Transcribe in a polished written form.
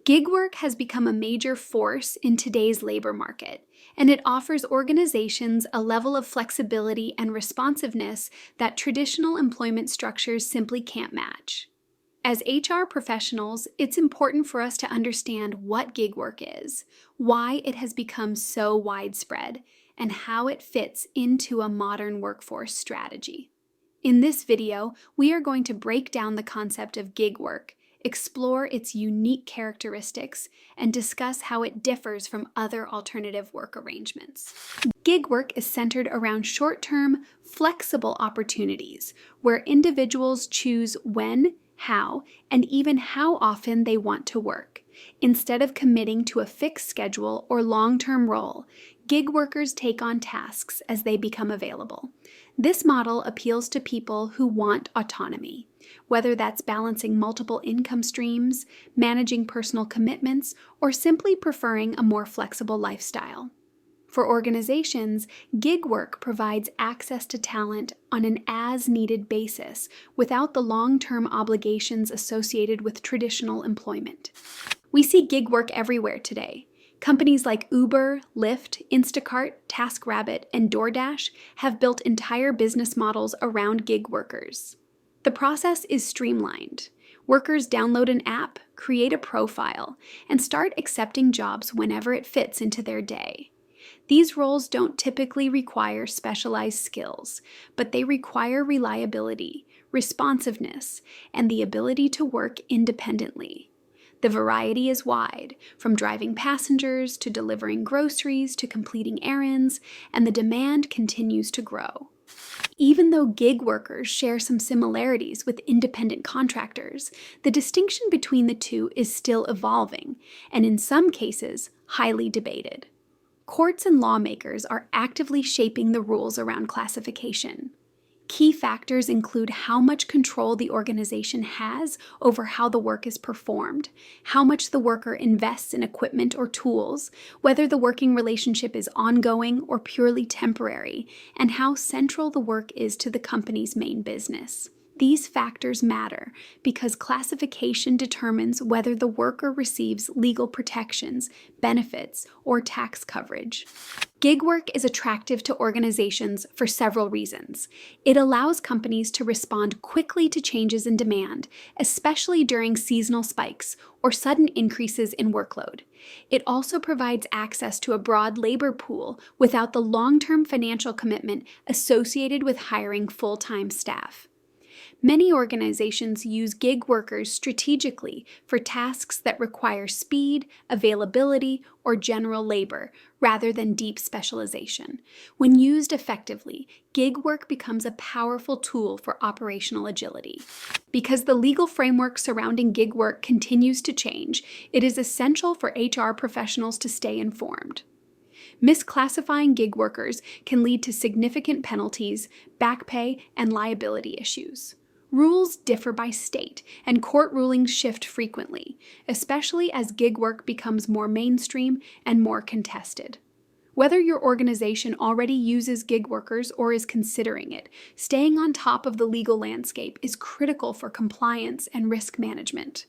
Gig work has become a major force in today's labor market, and it offers organizations a level of flexibility and responsiveness that traditional employment structures simply can't match. As HR professionals, it's important for us to understand what gig work is, why it has become so widespread, and how it fits into a modern workforce strategy. In this video, we are going to break down the concept of gig work, explore its unique characteristics, and discuss how it differs from other alternative work arrangements. Gig work is centered around short-term, flexible opportunities where individuals choose when, how, and even how often they want to work. Instead of committing to a fixed schedule or long-term role, gig workers take on tasks as they become available. This model appeals to people who want autonomy, whether that's balancing multiple income streams, managing personal commitments, or simply preferring a more flexible lifestyle. For organizations, gig work provides access to talent on an as-needed basis without the long-term obligations associated with traditional employment. We see gig work everywhere today. Companies like Uber, Lyft, Instacart, TaskRabbit, and DoorDash have built entire business models around gig workers. The process is streamlined. Workers download an app, create a profile, and start accepting jobs whenever it fits into their day. These roles don't typically require specialized skills, but they require reliability, responsiveness, and the ability to work independently. The variety is wide, from driving passengers to delivering groceries to completing errands, and the demand continues to grow. Even though gig workers share some similarities with independent contractors, the distinction between the two is still evolving, and in some cases, highly debated. Courts and lawmakers are actively shaping the rules around classification. Key factors include how much control the organization has over how the work is performed, how much the worker invests in equipment or tools, whether the working relationship is ongoing or purely temporary, and how central the work is to the company's main business. These factors matter because classification determines whether the worker receives legal protections, benefits, or tax coverage. Gig work is attractive to organizations for several reasons. It allows companies to respond quickly to changes in demand, especially during seasonal spikes or sudden increases in workload. It also provides access to a broad labor pool without the long-term financial commitment associated with hiring full-time staff. Many organizations use gig workers strategically for tasks that require speed, availability, or general labor, rather than deep specialization. When used effectively, gig work becomes a powerful tool for operational agility. Because the legal framework surrounding gig work continues to change, it is essential for HR professionals to stay informed. Misclassifying gig workers can lead to significant penalties, back pay, and liability issues. Rules differ by state, and court rulings shift frequently, especially as gig work becomes more mainstream and more contested. Whether your organization already uses gig workers or is considering it, staying on top of the legal landscape is critical for compliance and risk management.